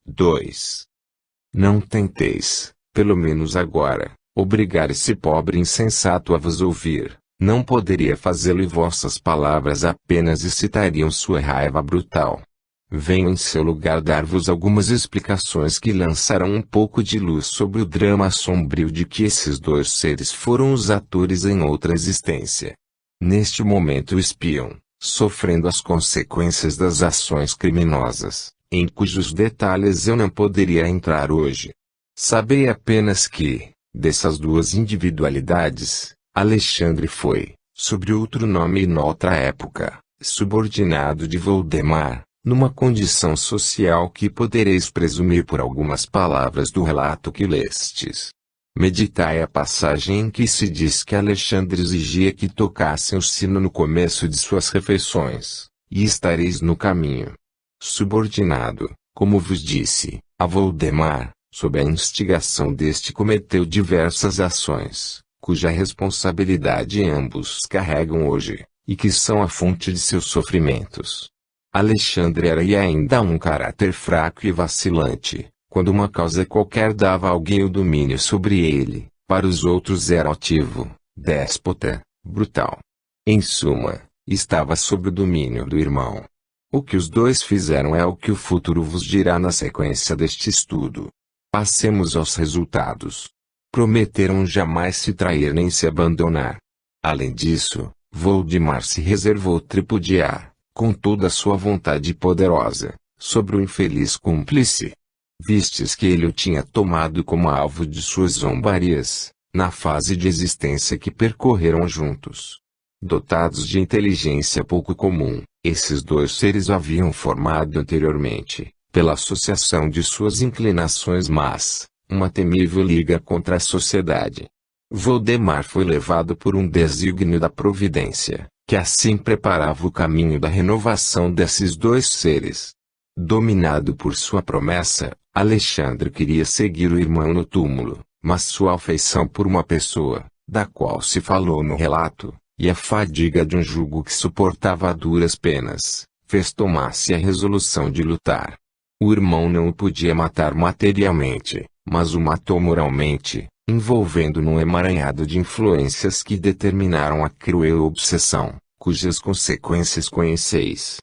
2. Não tenteis, pelo menos agora, obrigar esse pobre insensato a vos ouvir. Não poderia fazê-lo e vossas palavras apenas excitariam sua raiva brutal. Venho em seu lugar dar-vos algumas explicações que lançarão um pouco de luz sobre o drama sombrio de que esses dois seres foram os atores em outra existência. Neste momento espiam, sofrendo as consequências das ações criminosas, em cujos detalhes eu não poderia entrar hoje. Sabei apenas que, dessas duas individualidades, Alexandre foi, sob outro nome e noutra época, subordinado de Voldemar, numa condição social que podereis presumir por algumas palavras do relato que lestes. Meditai a passagem em que se diz que Alexandre exigia que tocassem o sino no começo de suas refeições, e estareis no caminho. Subordinado, como vos disse, a Voldemar, sob a instigação deste cometeu diversas ações, cuja responsabilidade ambos carregam hoje, e que são a fonte de seus sofrimentos. Alexandre era e ainda um caráter fraco e vacilante, quando uma causa qualquer dava a alguém o domínio sobre ele, para os outros era altivo, déspota, brutal. Em suma, estava sob o domínio do irmão. O que os dois fizeram é o que o futuro vos dirá na sequência deste estudo. Passemos aos resultados. Prometeram jamais se trair nem se abandonar. Além disso, Voldemar se reservou tripudiar, com toda a sua vontade poderosa, sobre o infeliz cúmplice. Vistes que ele o tinha tomado como alvo de suas zombarias, na fase de existência que percorreram juntos. Dotados de inteligência pouco comum, esses dois seres haviam formado anteriormente, pela associação de suas inclinações más, uma temível liga contra a sociedade. Voldemar foi levado por um desígnio da providência, que assim preparava o caminho da renovação desses dois seres. Dominado por sua promessa, Alexandre queria seguir o irmão no túmulo, mas sua afeição por uma pessoa, da qual se falou no relato, e a fadiga de um jugo que suportava a duras penas, fez tomar-se a resolução de lutar. O irmão não o podia matar materialmente, mas o matou moralmente, envolvendo num emaranhado de influências que determinaram a cruel obsessão, cujas consequências conheceis.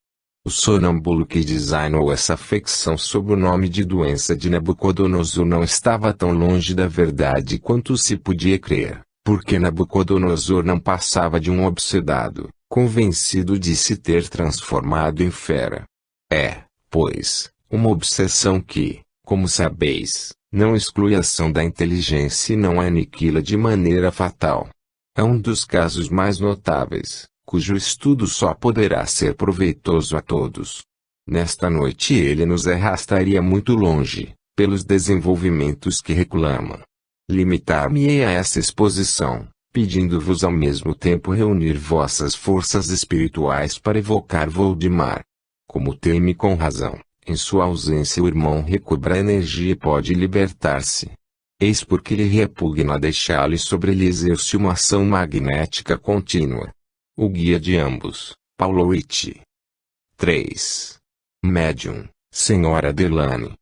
O sonâmbulo que designou essa afecção sob o nome de doença de Nabucodonosor não estava tão longe da verdade quanto se podia crer, porque Nabucodonosor não passava de um obsedado, convencido de se ter transformado em fera. É, pois, uma obsessão que, como sabeis, não exclui a ação da inteligência e não a aniquila de maneira fatal. É um dos casos mais notáveis, cujo estudo só poderá ser proveitoso a todos. Nesta noite ele nos arrastaria muito longe, pelos desenvolvimentos que reclama. Limitar-me-ei a essa exposição, pedindo-vos ao mesmo tempo reunir vossas forças espirituais para evocar Voldemar. Como teme com razão, em sua ausência o irmão recobra a energia e pode libertar-se. Eis porque lhe repugna deixá-lo e sobre ele exerce uma ação magnética contínua. O guia de ambos, Paulo Ricci. 3. Médium, Senhora Delane.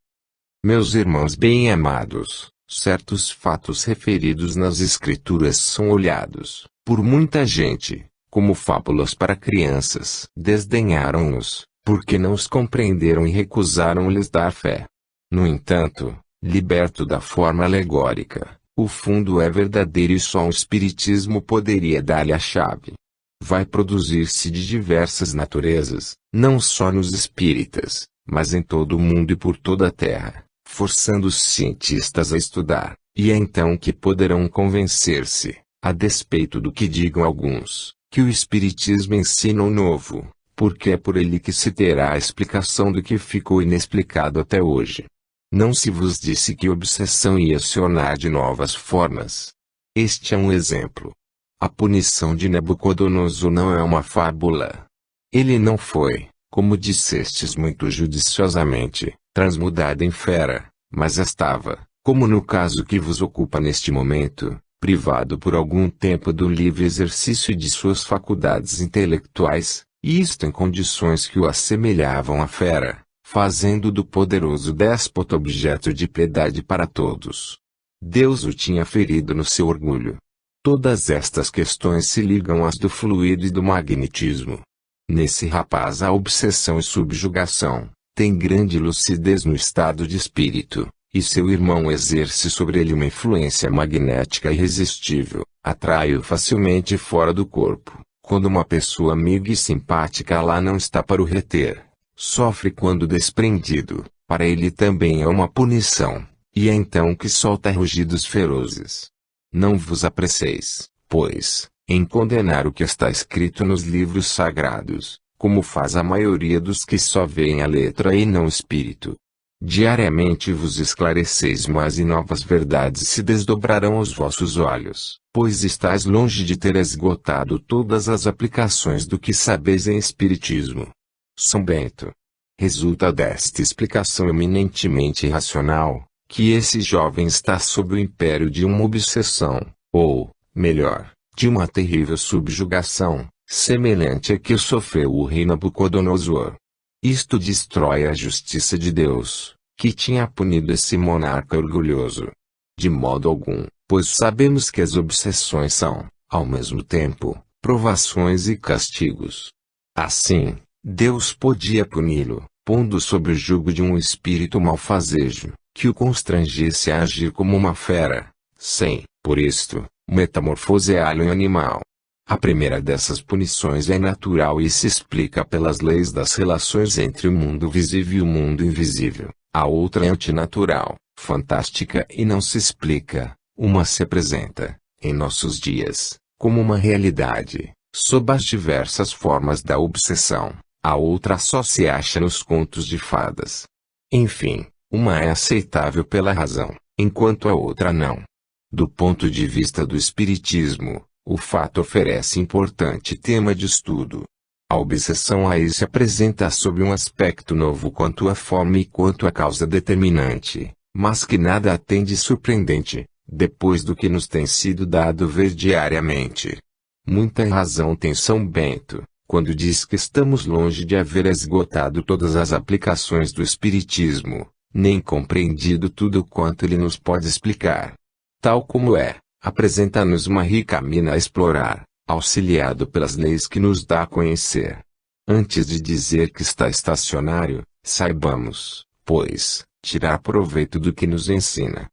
Meus irmãos bem-amados, certos fatos referidos nas Escrituras são olhados, por muita gente, como fábulas para crianças. Desdenharam-nos, porque não os compreenderam e recusaram-lhes dar fé. No entanto, liberto da forma alegórica, o fundo é verdadeiro e só o Espiritismo poderia dar-lhe a chave. Vai produzir-se de diversas naturezas, não só nos espíritas, mas em todo o mundo e por toda a terra, forçando os cientistas a estudar, e é então que poderão convencer-se, a despeito do que digam alguns, que o Espiritismo ensina o novo, porque é por ele que se terá a explicação do que ficou inexplicado até hoje. Não se vos disse que obsessão ia acionar de novas formas. Este é um exemplo. A punição de Nabucodonosor não é uma fábula. Ele não foi, como dissestes muito judiciosamente, transmudado em fera, mas estava, como no caso que vos ocupa neste momento, privado por algum tempo do livre exercício de suas faculdades intelectuais, e isto em condições que o assemelhavam à fera, fazendo do poderoso déspota objeto de piedade para todos. Deus o tinha ferido no seu orgulho. Todas estas questões se ligam às do fluido e do magnetismo. Nesse rapaz a obsessão e subjugação tem grande lucidez no estado de espírito, e seu irmão exerce sobre ele uma influência magnética irresistível, atrai-o facilmente fora do corpo, quando uma pessoa amiga e simpática lá não está para o reter. Sofre quando desprendido, para ele também é uma punição, e é então que solta rugidos ferozes. Não vos apresseis, pois, em condenar o que está escrito nos livros sagrados, como faz a maioria dos que só veem a letra e não o espírito. Diariamente vos esclareceis mais e novas verdades se desdobrarão aos vossos olhos, pois estáis longe de ter esgotado todas as aplicações do que sabeis em espiritismo. São Bento. Resulta desta explicação eminentemente irracional, que esse jovem está sob o império de uma obsessão, ou, melhor, de uma terrível subjugação, semelhante a que sofreu o rei Nabucodonosor. Isto destrói a justiça de Deus, que tinha punido esse monarca orgulhoso. De modo algum, pois sabemos que as obsessões são, ao mesmo tempo, provações e castigos. Assim, Deus podia puni-lo, pondo sob o jugo de um espírito malfazejo, que o constrangesse a agir como uma fera, sem, por isto, metamorfoseá-lo em animal. A primeira dessas punições é natural e se explica pelas leis das relações entre o mundo visível e o mundo invisível. A outra é antinatural, fantástica e não se explica. Uma se apresenta, em nossos dias, como uma realidade, sob as diversas formas da obsessão. A outra só se acha nos contos de fadas. Enfim, uma é aceitável pela razão, enquanto a outra não. Do ponto de vista do espiritismo, o fato oferece importante tema de estudo. A obsessão aí se apresenta sob um aspecto novo quanto à forma e quanto à causa determinante, mas que nada a tem de surpreendente, depois do que nos tem sido dado ver diariamente. Muita razão tem São Bento, quando diz que estamos longe de haver esgotado todas as aplicações do espiritismo, nem compreendido tudo quanto ele nos pode explicar. Tal como é, apresenta-nos uma rica mina a explorar, auxiliado pelas leis que nos dá a conhecer. Antes de dizer que está estacionário, saibamos, pois, tirar proveito do que nos ensina.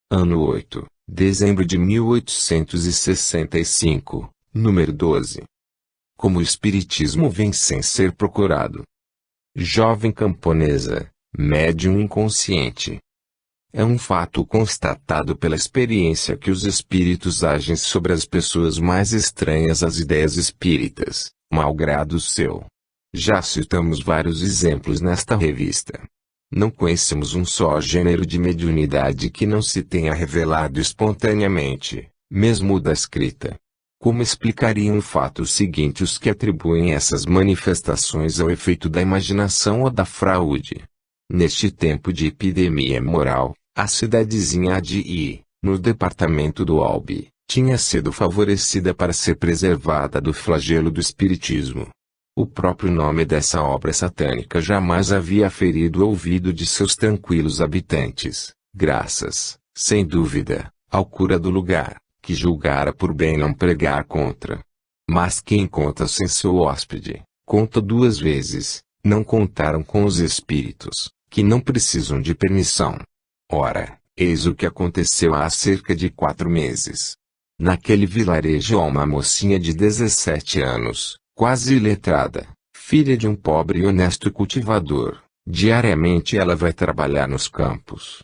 Ano 8, dezembro de 1865, número 12. Como o espiritismo vem sem ser procurado. Jovem camponesa, médium inconsciente. É um fato constatado pela experiência que os espíritos agem sobre as pessoas mais estranhas às ideias espíritas, malgrado seu. Já citamos vários exemplos nesta revista. Não conhecemos um só gênero de mediunidade que não se tenha revelado espontaneamente, mesmo o da escrita. Como explicariam o fato seguinte os que atribuem essas manifestações ao efeito da imaginação ou da fraude? Neste tempo de epidemia moral, a cidadezinha de I, no departamento do Albi, tinha sido favorecida para ser preservada do flagelo do espiritismo. O próprio nome dessa obra satânica jamais havia ferido o ouvido de seus tranquilos habitantes, graças, sem dúvida, ao cura do lugar, que julgara por bem não pregar contra. Mas quem conta sem seu hóspede, conta duas vezes. Não contaram com os espíritos, que não precisam de permissão. Ora, eis o que aconteceu há cerca de 4 meses. Naquele vilarejo há uma mocinha de 17 anos, quase iletrada, filha de um pobre e honesto cultivador. Diariamente ela vai trabalhar nos campos.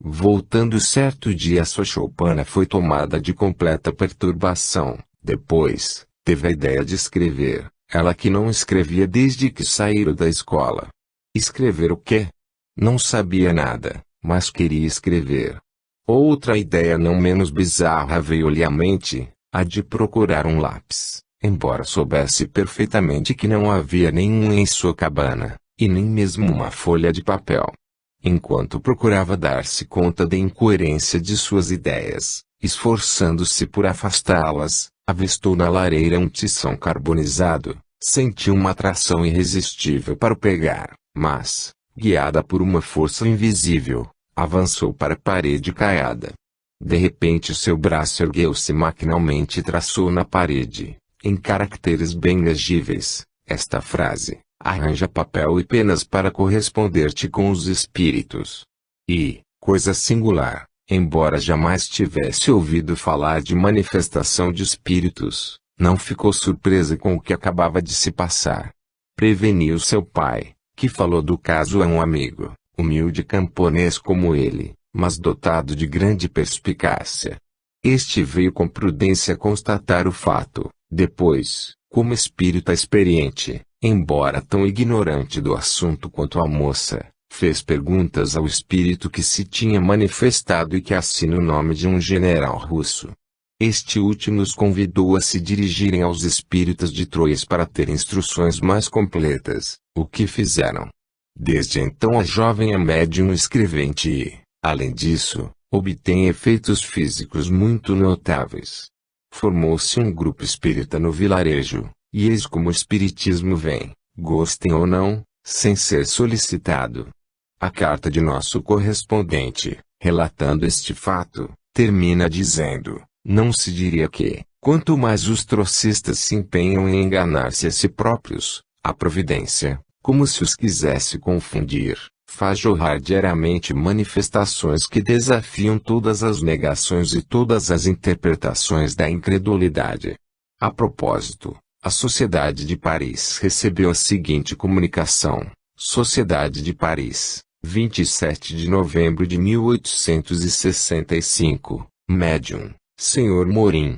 Voltando certo dia sua choupana foi tomada de completa perturbação. Depois, teve a ideia de escrever, ela que não escrevia desde que saíram da escola. Escrever o quê? Não sabia nada, mas queria escrever. Outra ideia não menos bizarra veio-lhe à mente, a de procurar um lápis, embora soubesse perfeitamente que não havia nenhum em sua cabana, e nem mesmo uma folha de papel. Enquanto procurava dar-se conta da incoerência de suas ideias, esforçando-se por afastá-las, avistou na lareira um tição carbonizado, sentiu uma atração irresistível para o pegar, mas, guiada por uma força invisível, avançou para a parede caiada. De repente seu braço ergueu-se maquinalmente e traçou na parede, em caracteres bem legíveis, esta frase: arranja papel e penas para corresponder-te com os espíritos. E, coisa singular, embora jamais tivesse ouvido falar de manifestação de espíritos, não ficou surpresa com o que acabava de se passar. Preveniu seu pai, que falou do caso a um amigo, humilde camponês como ele, mas dotado de grande perspicácia. Este veio com prudência constatar o fato. Depois, como espírita experiente, embora tão ignorante do assunto quanto a moça, fez perguntas ao espírito que se tinha manifestado e que assina o nome de um general russo. Este último os convidou a se dirigirem aos espíritas de Troyes para ter instruções mais completas, o que fizeram. Desde então a jovem é médium escrevente e, além disso, obtém efeitos físicos muito notáveis. Formou-se um grupo espírita no vilarejo, e eis como o espiritismo vem, gostem ou não, sem ser solicitado. A carta de nosso correspondente, relatando este fato, termina dizendo: não se diria que, quanto mais os trocistas se empenham em enganar-se a si próprios, a providência, como se os quisesse confundir, faz jorrar diariamente manifestações que desafiam todas as negações e todas as interpretações da incredulidade. A propósito, a Sociedade de Paris recebeu a seguinte comunicação: Sociedade de Paris, 27 de novembro de 1865, Médium, Sr. Morim.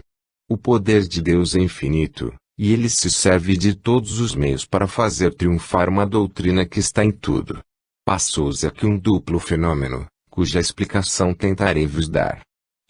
O poder de Deus é infinito, e ele se serve de todos os meios para fazer triunfar uma doutrina que está em tudo. Passou-se aqui um duplo fenômeno, cuja explicação tentarei vos dar.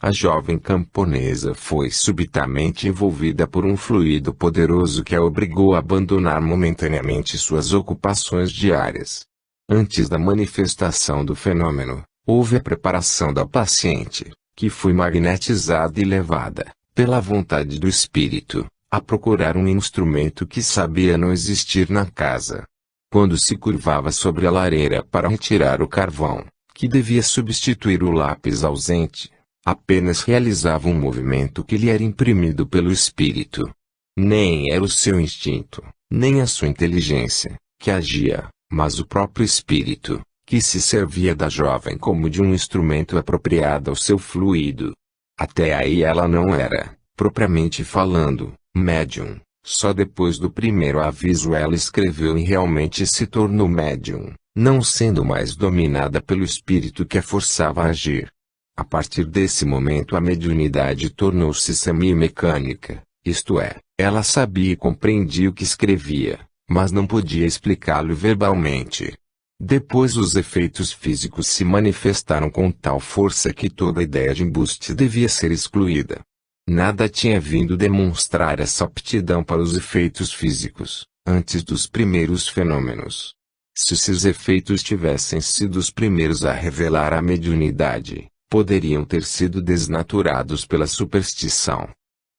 A jovem camponesa foi subitamente envolvida por um fluido poderoso que a obrigou a abandonar momentaneamente suas ocupações diárias. Antes da manifestação do fenômeno, houve a preparação da paciente, que foi magnetizada e levada, pela vontade do espírito, a procurar um instrumento que sabia não existir na casa. Quando se curvava sobre a lareira para retirar o carvão, que devia substituir o lápis ausente, apenas realizava um movimento que lhe era imprimido pelo espírito. Nem era o seu instinto, nem a sua inteligência, que agia, mas o próprio espírito, que se servia da jovem como de um instrumento apropriado ao seu fluido. Até aí ela não era, propriamente falando, médium. Só depois do primeiro aviso ela escreveu e realmente se tornou médium, não sendo mais dominada pelo espírito que a forçava a agir. A partir desse momento a mediunidade tornou-se semi-mecânica, isto é, ela sabia e compreendia o que escrevia, mas não podia explicá-lo verbalmente. Depois os efeitos físicos se manifestaram com tal força que toda ideia de embuste devia ser excluída. Nada tinha vindo demonstrar essa aptidão para os efeitos físicos, antes dos primeiros fenômenos. Se esses efeitos tivessem sido os primeiros a revelar a mediunidade, poderiam ter sido desnaturados pela superstição.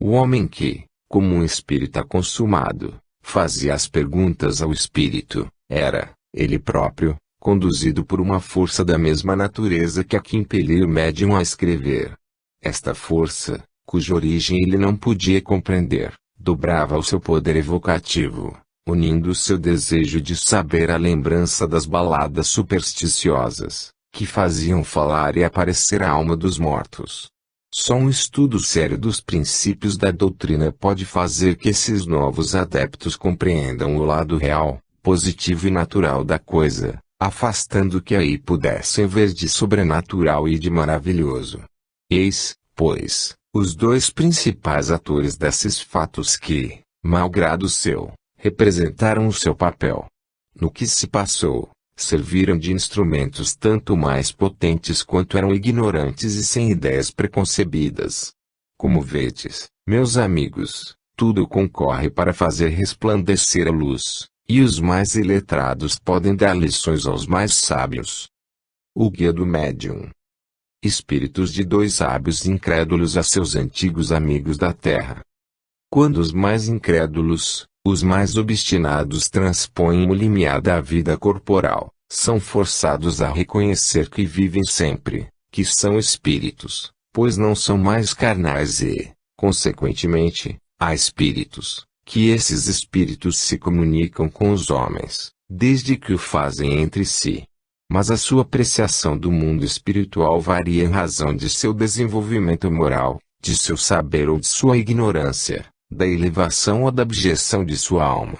O homem que, como um espírita consumado, fazia as perguntas ao espírito, era, ele próprio, conduzido por uma força da mesma natureza que a que impelia o médium a escrever. Esta força, cuja origem ele não podia compreender, dobrava o seu poder evocativo, unindo o seu desejo de saber à lembrança das baladas supersticiosas, que faziam falar e aparecer a alma dos mortos. Só um estudo sério dos princípios da doutrina pode fazer que esses novos adeptos compreendam o lado real, positivo e natural da coisa, afastando o que aí pudessem ver de sobrenatural e de maravilhoso. Eis, pois, os dois principais atores desses fatos que, malgrado seu, representaram o seu papel. No que se passou, serviram de instrumentos tanto mais potentes quanto eram ignorantes e sem ideias preconcebidas. Como vedes, meus amigos, tudo concorre para fazer resplandecer a luz, e os mais iletrados podem dar lições aos mais sábios. O guia do médium. Espíritos de dois sábios incrédulos a seus antigos amigos da terra. Quando os mais incrédulos, os mais obstinados transpõem o limiar da vida corporal, São forçados a reconhecer que vivem sempre, que são espíritos, pois não são mais carnais e, consequentemente, há espíritos, que esses espíritos se comunicam com os homens, desde que o fazem entre si. Mas a sua apreciação do mundo espiritual varia em razão de seu desenvolvimento moral, de seu saber ou de sua ignorância, da elevação ou da abjeção de sua alma.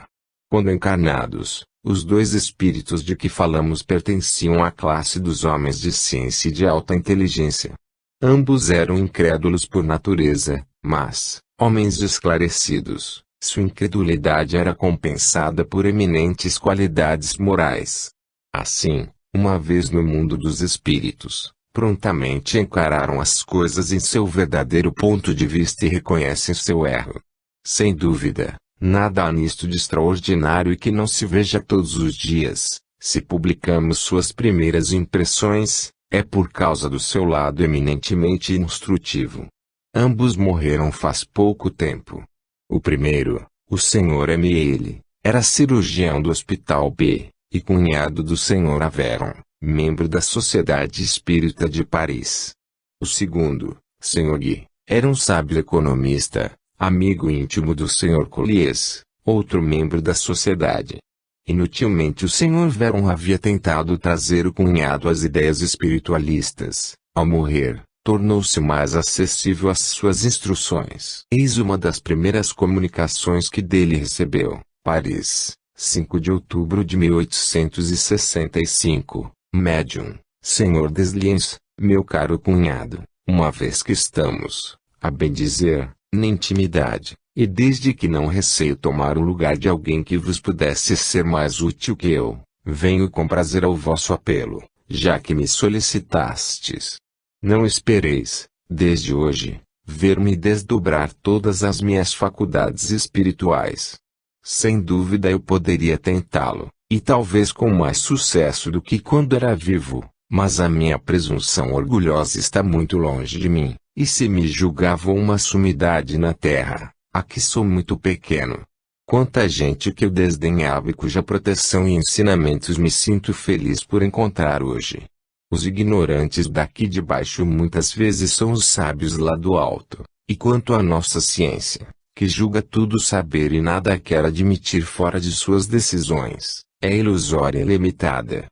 Quando encarnados, os dois espíritos de que falamos pertenciam à classe dos homens de ciência e de alta inteligência. Ambos eram incrédulos por natureza, mas, homens esclarecidos, sua incredulidade era compensada por eminentes qualidades morais. Assim, uma vez no mundo dos espíritos, prontamente encararam as coisas em seu verdadeiro ponto de vista e reconhecem seu erro. Sem dúvida, nada há nisto de extraordinário e que não se veja todos os dias. Se publicamos suas primeiras impressões, é por causa do seu lado eminentemente instrutivo. Ambos morreram faz pouco tempo. O primeiro, o Sr. M. L., era cirurgião do Hospital B, e cunhado do Sr. Averon, membro da Sociedade Espírita de Paris. O segundo, Sr. Guy, era um sábio economista, amigo íntimo do Sr. Colliers, outro membro da sociedade. Inutilmente o Sr. Veron havia tentado trazer o cunhado às ideias espiritualistas. Ao morrer, tornou-se mais acessível às suas instruções. Eis uma das primeiras comunicações que dele recebeu. Paris, 5 de outubro de 1865. Médium, Sr. Desliens, meu caro cunhado, uma vez que estamos, a bem dizer, na intimidade, e desde que não receio tomar o lugar de alguém que vos pudesse ser mais útil que eu, venho com prazer ao vosso apelo, já que me solicitastes. Não espereis, desde hoje, ver-me desdobrar todas as minhas faculdades espirituais. Sem dúvida eu poderia tentá-lo, e talvez com mais sucesso do que quando era vivo, mas a minha presunção orgulhosa está muito longe de mim, e se me julgavam uma sumidade na terra, aqui sou muito pequeno. Quanta gente que eu desdenhava e cuja proteção e ensinamentos me sinto feliz por encontrar hoje. Os ignorantes daqui de baixo muitas vezes são os sábios lá do alto, e quanto à nossa ciência, que julga tudo saber e nada quer admitir fora de suas decisões, é ilusória e limitada.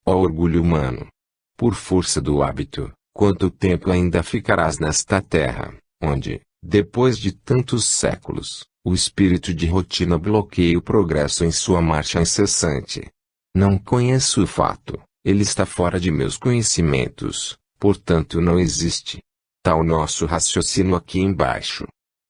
Ó orgulho humano! Por força do hábito, quanto tempo ainda ficarás nesta terra, onde, depois de tantos séculos, o espírito de rotina bloqueia o progresso em sua marcha incessante? Não conheço o fato, ele está fora de meus conhecimentos, portanto não existe. Tal nosso raciocínio aqui embaixo.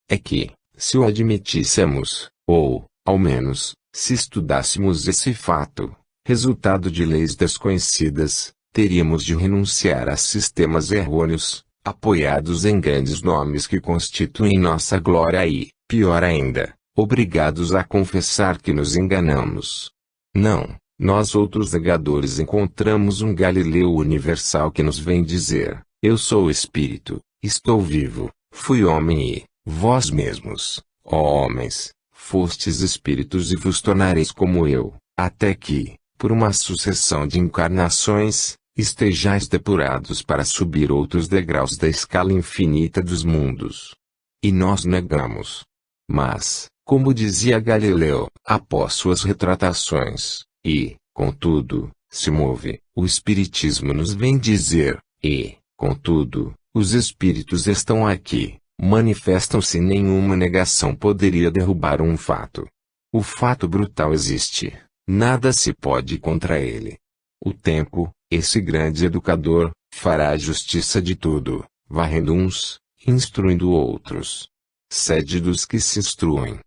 É que, se o admitíssemos, ou, ao menos, se estudássemos esse fato, resultado de leis desconhecidas, teríamos de renunciar a sistemas errôneos, apoiados em grandes nomes que constituem nossa glória e, pior ainda, obrigados a confessar que nos enganamos. Não, nós outros negadores encontramos um Galileu universal que nos vem dizer, eu sou espírito, estou vivo, fui homem e, vós mesmos, ó homens, fostes espíritos e vos tornareis como eu, até que, por uma sucessão de encarnações, estejais depurados para subir outros degraus da escala infinita dos mundos. E nós negamos. Mas, como dizia Galileu, após suas retratações, e, contudo, se move, o Espiritismo nos vem dizer, e, contudo, os espíritos estão aqui, manifestam-se. Nenhuma negação poderia derrubar um fato. O fato brutal existe, nada se pode contra ele. O tempo, esse grande educador, fará a justiça de tudo, varrendo uns, instruindo outros. Sede dos que se instruem.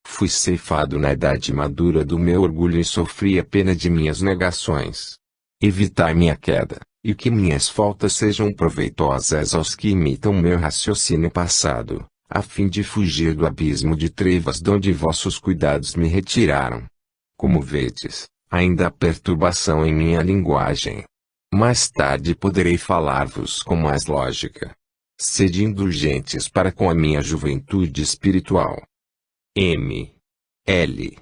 Fui ceifado na idade madura do meu orgulho e sofri a pena de minhas negações. Evitai minha queda, e que minhas faltas sejam proveitosas aos que imitam meu raciocínio passado, a fim de fugir do abismo de trevas donde vossos cuidados me retiraram. Como vedes, ainda há perturbação em minha linguagem. Mais tarde poderei falar-vos com mais lógica. Sede indulgentes para com a minha juventude espiritual. M. L.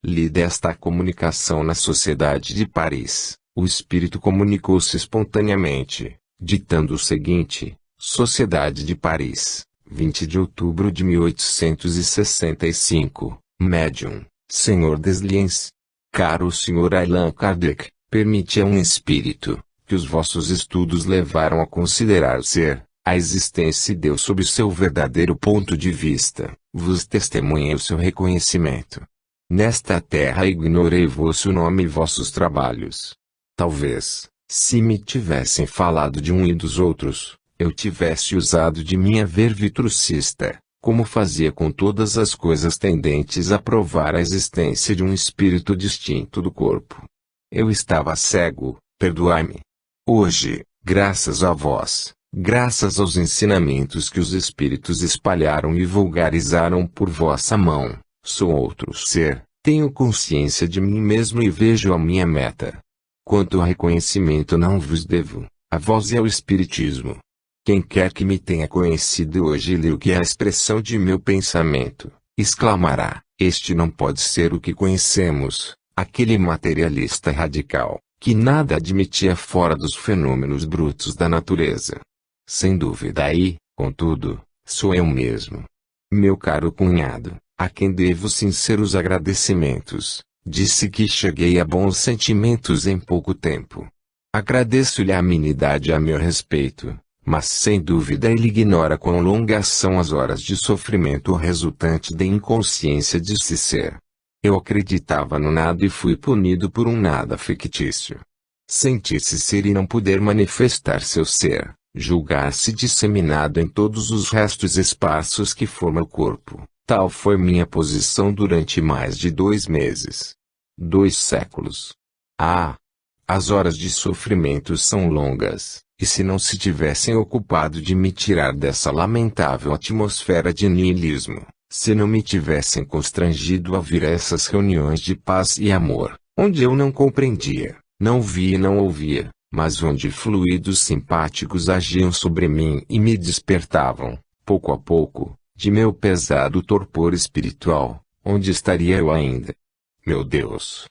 Li desta comunicação na Sociedade de Paris, O espírito comunicou-se espontaneamente, ditando o seguinte: Sociedade de Paris, 20 de outubro de 1865, Médium, Sr. Desliens. Caro Sr. Allan Kardec, permite a um espírito, que os vossos estudos levaram a considerar ser, a existência de Deus sob seu verdadeiro ponto de vista, vos testemunhei o seu reconhecimento. Nesta terra ignorei vosso nome e vossos trabalhos. Talvez, se me tivessem falado de um e dos outros, eu tivesse usado de minha ver vitrucista, como fazia com todas as coisas tendentes a provar a existência de um espírito distinto do corpo. Eu estava cego, perdoai-me. Hoje, graças a vós, graças aos ensinamentos que os espíritos espalharam e vulgarizaram por vossa mão, sou outro ser, tenho consciência de mim mesmo e vejo a minha meta. Quanto ao reconhecimento não vos devo, a vós e ao espiritismo. Quem quer que me tenha conhecido hoje e lê o que é a expressão de meu pensamento, exclamará: este não pode ser o que conhecemos, aquele materialista radical, que nada admitia fora dos fenômenos brutos da natureza. Sem dúvida aí, contudo, sou eu mesmo. Meu caro cunhado, a quem devo sinceros agradecimentos, disse que cheguei a bons sentimentos em pouco tempo. Agradeço-lhe a amenidade a meu respeito. Mas sem dúvida ele ignora quão longas são as horas de sofrimento resultante da inconsciência de si ser. Eu acreditava no nada e fui punido por um nada fictício. Sentir-se ser e não poder manifestar seu ser, julgar-se disseminado em todos os restos esparsos que formam o corpo, tal foi minha posição durante mais de 2 meses. 2 séculos. Ah! As horas de sofrimento são longas. E se não se tivessem ocupado de me tirar dessa lamentável atmosfera de niilismo, se não me tivessem constrangido a vir a essas reuniões de paz e amor, onde eu não compreendia, não via e não ouvia, mas onde fluidos simpáticos agiam sobre mim e me despertavam, pouco a pouco, de meu pesado torpor espiritual, onde estaria eu ainda? Meu Deus!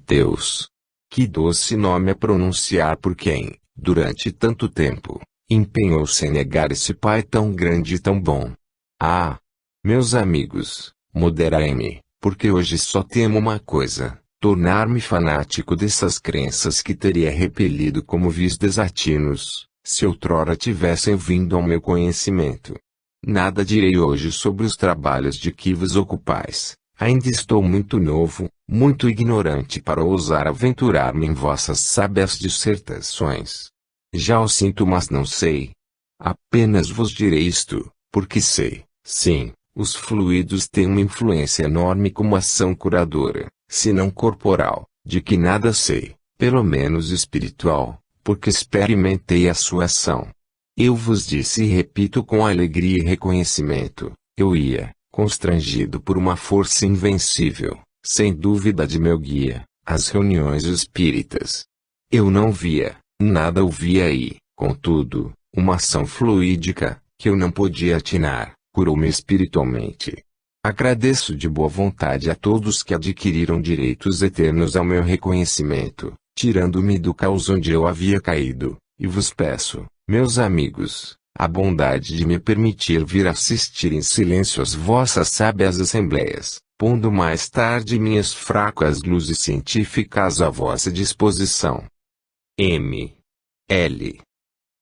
Deus! Que doce nome a pronunciar por quem, durante tanto tempo, empenhou-se em negar esse Pai tão grande e tão bom. Ah! Meus amigos, moderai-me, porque hoje só temo uma coisa, tornar-me fanático dessas crenças que teria repelido como vis desatinos, se outrora tivessem vindo ao meu conhecimento. Nada direi hoje sobre os trabalhos de que vos ocupais. Ainda estou muito novo, muito ignorante para ousar aventurar-me em vossas sábias dissertações. Já o sinto, mas não sei. Apenas vos direi isto, porque sei, sim, os fluidos têm uma influência enorme como ação curadora, se não corporal, de que nada sei, pelo menos espiritual, porque experimentei a sua ação. Eu vos disse e repito com alegria e reconhecimento, eu ia, constrangido por uma força invencível, sem dúvida de meu guia, às reuniões espíritas. Eu não via, nada ouvia aí, contudo, uma ação fluídica, que eu não podia atinar, curou-me espiritualmente. Agradeço de boa vontade a todos que adquiriram direitos eternos ao meu reconhecimento, tirando-me do caos onde eu havia caído, e vos peço, meus amigos, a bondade de me permitir vir assistir em silêncio às vossas sábias assembleias, pondo mais tarde minhas fracas luzes científicas à vossa disposição. M. L.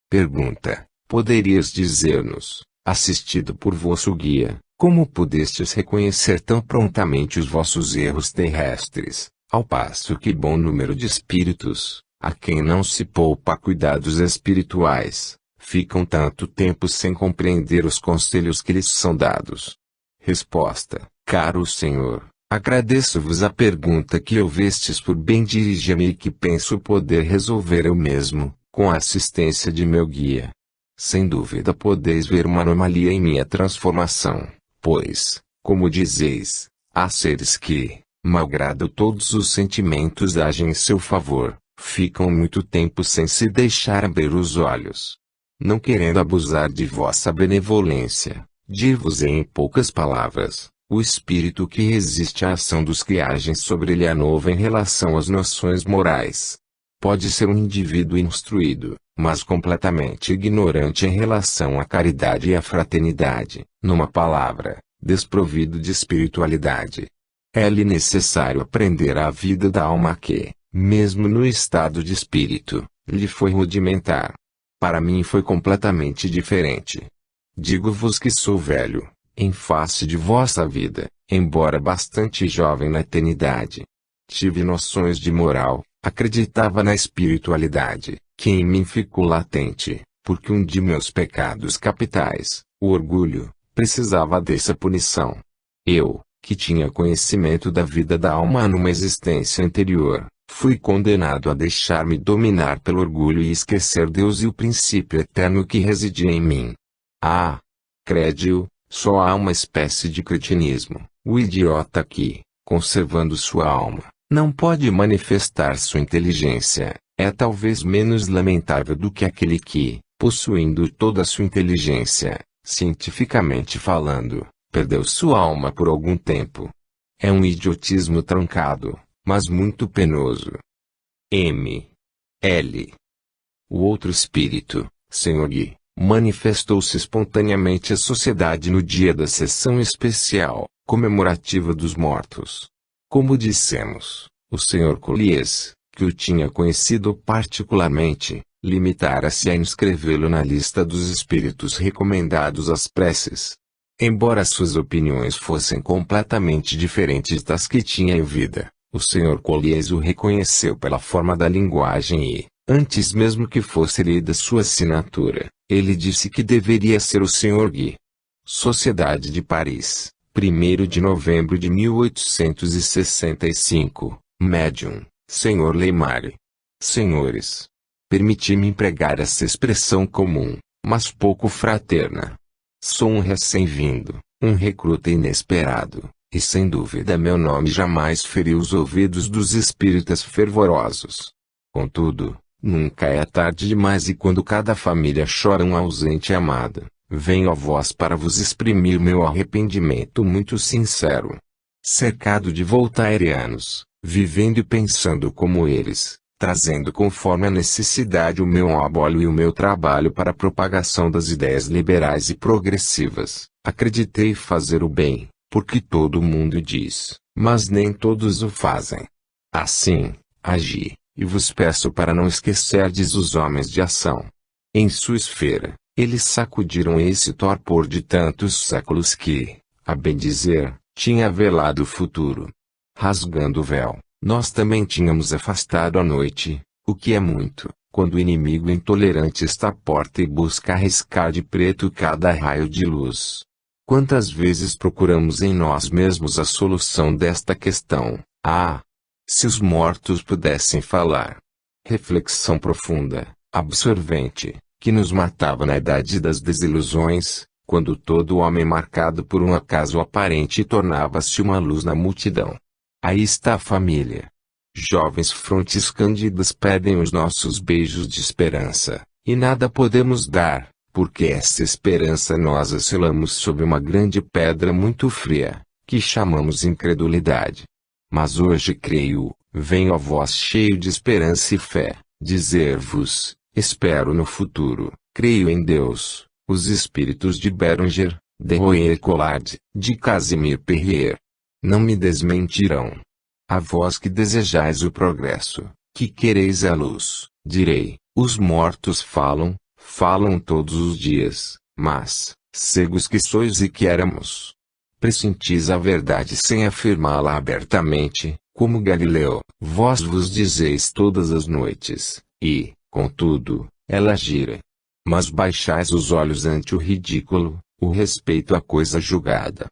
Pergunta: poderias dizer-nos, assistido por vosso guia, como pudestes reconhecer tão prontamente os vossos erros terrestres, ao passo que bom número de espíritos, a quem não se poupa cuidados espirituais, ficam tanto tempo sem compreender os conselhos que lhes são dados? Resposta: caro Senhor, agradeço-vos a pergunta que houvestes por bem dirigir-me e que penso poder resolver eu mesmo, com a assistência de meu guia. Sem dúvida podeis ver uma anomalia em minha transformação, pois, como dizeis, há seres que, malgrado todos os sentimentos agem em seu favor, ficam muito tempo sem se deixar abrir os olhos. Não querendo abusar de vossa benevolência, dir-vos em poucas palavras, o espírito que resiste à ação dos que agem sobre ele é novo em relação às noções morais. pode ser um indivíduo instruído, mas completamente ignorante em relação à caridade e à fraternidade, numa palavra, desprovido de espiritualidade. É-lhe necessário aprender a vida da alma que, mesmo no estado de espírito, lhe foi rudimentar. Para mim foi completamente diferente. Digo-vos que sou velho, em face de vossa vida, embora bastante jovem na eternidade. Tive noções de moral, acreditava na espiritualidade, que em mim ficou latente, porque um de meus pecados capitais, o orgulho, precisava dessa punição. Eu, que tinha conhecimento da vida da alma numa existência anterior, fui condenado a deixar-me dominar pelo orgulho e esquecer Deus e o princípio eterno que residia em mim. Ah! Crede-o, só há uma espécie de cretinismo, o idiota que, conservando sua alma, não pode manifestar sua inteligência, é talvez menos lamentável do que aquele que, possuindo toda a sua inteligência, cientificamente falando, perdeu sua alma por algum tempo. É um idiotismo trancado, mas muito penoso. M. L. O outro espírito, Sr. Gui, manifestou-se espontaneamente à sociedade no dia da sessão especial, comemorativa dos mortos. Como dissemos, o Sr. Collies, que o tinha conhecido particularmente, limitara-se a inscrevê-lo na lista dos espíritos recomendados às preces. Embora suas opiniões fossem completamente diferentes das que tinha em vida, o Sr. Collies o reconheceu pela forma da linguagem e, antes mesmo que fosse lida sua assinatura, ele disse que deveria ser o Sr. Gui. Sociedade de Paris, 1º de novembro de 1865, Médium, Sr. Leymare. Senhores, permiti-me empregar essa expressão comum, mas pouco fraterna. Sou um recém-vindo, um recruta inesperado, e sem dúvida meu nome jamais feriu os ouvidos dos espíritas fervorosos. Contudo, nunca é tarde demais e quando cada família chora um ausente amado, venho a vós para vos exprimir meu arrependimento muito sincero. Cercado de voltairianos, vivendo e pensando como eles, trazendo conforme a necessidade o meu abólio e o meu trabalho para a propagação das ideias liberais e progressivas, acreditei fazer o bem, porque todo mundo diz, mas nem todos o fazem. Assim, agi, e vos peço para não esquecerdes os homens de ação. Em sua esfera, eles sacudiram esse torpor de tantos séculos que, a bem dizer, tinha velado o futuro. Rasgando o véu, nós também tínhamos afastado a noite, o que é muito, quando o inimigo intolerante está à porta e busca arriscar de preto cada raio de luz. Quantas vezes procuramos em nós mesmos a solução desta questão? Ah! Se os mortos pudessem falar. Reflexão profunda, absorvente, que nos matava na idade das desilusões, quando todo homem marcado por um acaso aparente tornava-se uma luz na multidão. Aí está a família. Jovens frontes cândidas pedem os nossos beijos de esperança, e nada podemos dar, porque essa esperança nós a selamos sob uma grande pedra muito fria, que chamamos incredulidade. Mas hoje creio, venho a vós cheio de esperança e fé, dizer-vos, espero no futuro, creio em Deus, os espíritos de Béranger, de Royer-Collard, de Casimir Perrier. Não me desmentirão. A vós que desejais o progresso, que quereis a luz, direi, os mortos falam, falam todos os dias, mas, cegos que sois e que éramos, pressentis a verdade sem afirmá-la abertamente, como Galileu, vós vos dizeis todas as noites, e, contudo, ela gira. Mas baixais os olhos ante o ridículo, o respeito à coisa julgada.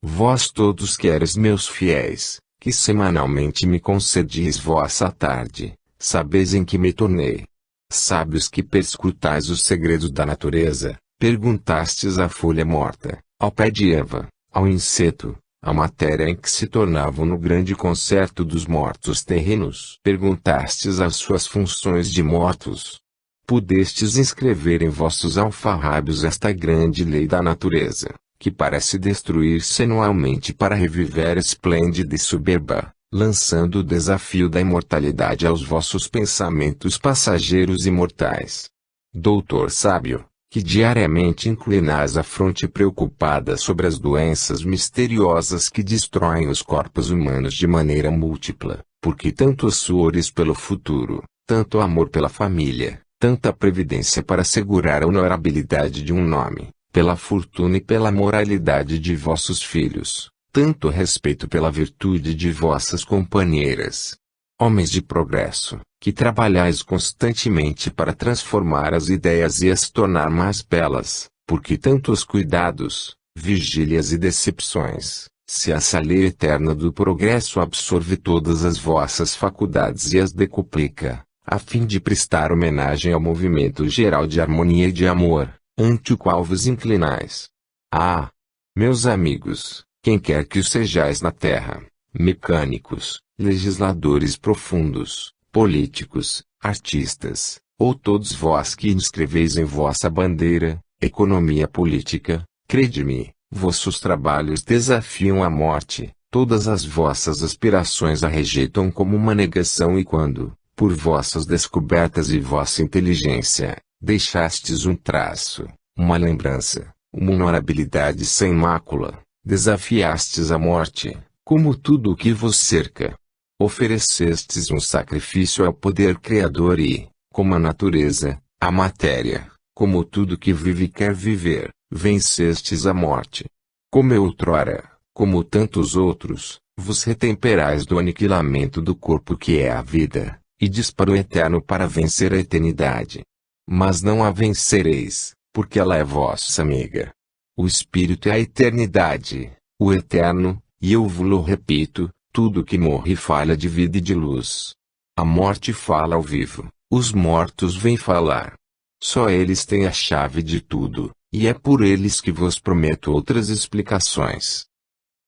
Vós todos que eres meus fiéis, que semanalmente me concedis vossa tarde, sabeis em que me tornei. Sábios que perscrutais os segredos da natureza, perguntastes à folha morta, ao pé de Eva, ao inseto, à matéria em que se tornavam no grande concerto dos mortos terrenos. Perguntastes às suas funções de mortos. Pudestes inscrever em vossos alfarrábios esta grande lei da natureza, que parece destruir-se anualmente para reviver esplêndida e soberba, lançando o desafio da imortalidade aos vossos pensamentos passageiros e mortais. Doutor sábio, que diariamente inclinais a fronte preocupada sobre as doenças misteriosas que destroem os corpos humanos de maneira múltipla, porque tantos suores pelo futuro, tanto amor pela família, tanta previdência para assegurar a honorabilidade de um nome, pela fortuna e pela moralidade de vossos filhos, tanto respeito pela virtude de vossas companheiras. Homens de progresso, que trabalhais constantemente para transformar as ideias e as tornar mais belas, porque tantos cuidados, vigílias e decepções, se a saleira eterna do progresso absorve todas as vossas faculdades e as decuplica, a fim de prestar homenagem ao movimento geral de harmonia e de amor, ante o qual vos inclinais. Ah! Meus amigos, quem quer que o sejais na terra, mecânicos, legisladores profundos, políticos, artistas, ou todos vós que inscreveis em vossa bandeira, economia política, crede-me, vossos trabalhos desafiam a morte, todas as vossas aspirações a rejeitam como uma negação e quando, por vossas descobertas e vossa inteligência, deixastes um traço, uma lembrança, uma honorabilidade sem mácula, desafiastes a morte, como tudo o que vos cerca. Oferecestes um sacrifício ao poder criador e, como a natureza, a matéria, como tudo que vive e quer viver, vencestes a morte. Como outrora, como tantos outros, vos retemperais do aniquilamento do corpo que é a vida, e dispara o eterno para vencer a eternidade. Mas não a vencereis, porque ela é vossa amiga. O Espírito é a eternidade, o eterno, e eu vos-lo repito, tudo que morre falha de vida e de luz. A morte fala ao vivo, os mortos vêm falar. Só eles têm a chave de tudo, e é por eles que vos prometo outras explicações.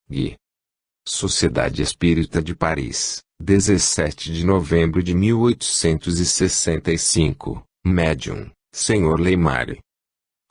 Gui. Sociedade Espírita de Paris, 17 de novembro de 1865, Médium, Sr. Leymare.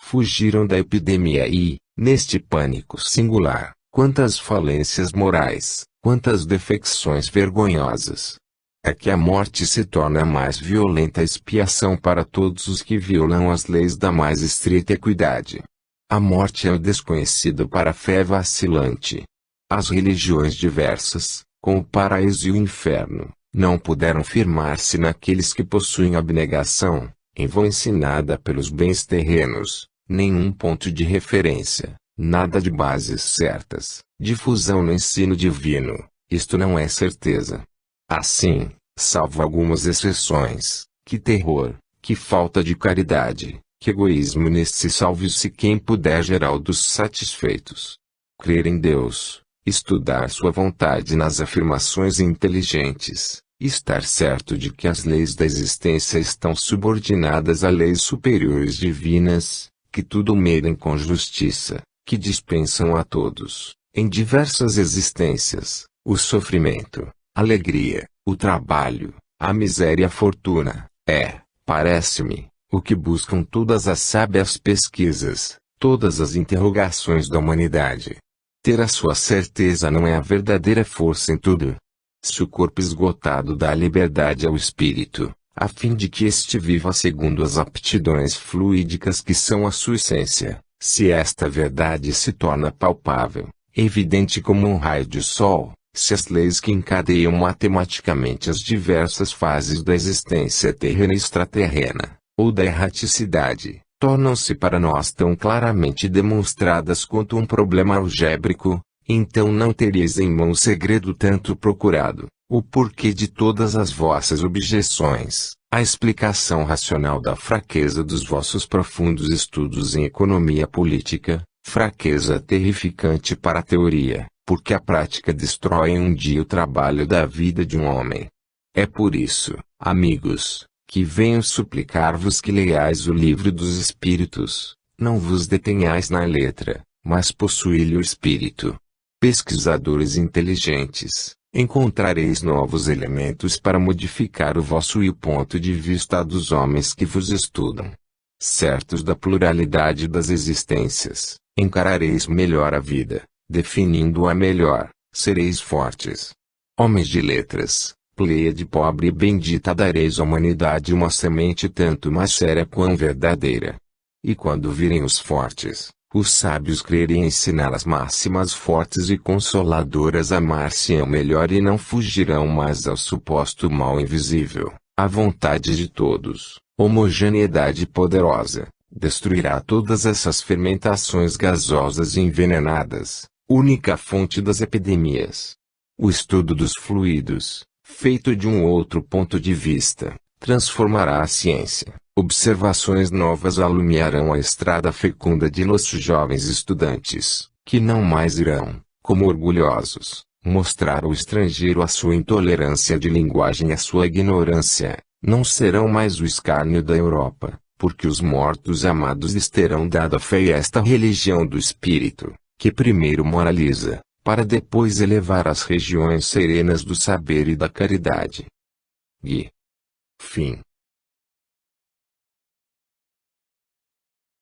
Fugiram da epidemia e, neste pânico singular, quantas falências morais, quantas defecções vergonhosas. É que a morte se torna a mais violenta expiação para todos os que violam as leis da mais estrita equidade. A morte é o desconhecido para a fé vacilante. As religiões diversas, com o paraíso e o inferno, não puderam firmar-se naqueles que possuem abnegação, em vão ensinada pelos bens terrenos, nenhum ponto de referência, nada de bases certas, difusão no ensino divino, isto não é certeza. Assim, salvo algumas exceções, que terror, que falta de caridade, que egoísmo nesse salve-se quem puder geral dos satisfeitos. Crer em Deus, estudar sua vontade nas afirmações inteligentes, estar certo de que as leis da existência estão subordinadas a leis superiores divinas, que tudo medem com justiça, que dispensam a todos, em diversas existências, o sofrimento, a alegria, o trabalho, a miséria e a fortuna, parece-me, o que buscam todas as sábias pesquisas, todas as interrogações da humanidade. Ter a sua certeza não é a verdadeira força em tudo. Se o corpo esgotado dá liberdade ao espírito, a fim de que este viva segundo as aptidões fluídicas que são a sua essência, se esta verdade se torna palpável, evidente como um raio de sol, se as leis que encadeiam matematicamente as diversas fases da existência terrena e extraterrena, ou da erraticidade, tornam-se para nós tão claramente demonstradas quanto um problema algébrico, então não teríeis em mão o segredo tanto procurado, o porquê de todas as vossas objeções, a explicação racional da fraqueza dos vossos profundos estudos em economia política, fraqueza terrificante para a teoria, porque a prática destrói em um dia o trabalho da vida de um homem. É por isso, amigos, que venho suplicar-vos que leiais o livro dos Espíritos, não vos detenhais na letra, mas possuí-lhe o espírito. Pesquisadores inteligentes, encontrareis novos elementos para modificar o vosso e o ponto de vista dos homens que vos estudam. Certos da pluralidade das existências, encarareis melhor a vida, definindo-a melhor, sereis fortes. Homens de letras, Pleiade pobre e bendita, dareis à humanidade uma semente tanto mais séria quão verdadeira. E quando virem os fortes, os sábios crerem ensiná-las máximas fortes e consoladoras, amar-se-ão melhor e não fugirão mais ao suposto mal invisível. A vontade de todos, homogeneidade poderosa, destruirá todas essas fermentações gasosas e envenenadas, única fonte das epidemias. O estudo dos fluidos, feito de um outro ponto de vista, transformará a ciência. Observações novas alumiarão a estrada fecunda de nossos jovens estudantes, que não mais irão, como orgulhosos, mostrar ao estrangeiro a sua intolerância de linguagem e a sua ignorância. Não serão mais o escárnio da Europa, porque os mortos amados lhes terão dado a fé e esta religião do espírito, que primeiro moraliza, para depois elevar as regiões serenas do saber e da caridade. Gui. Fim.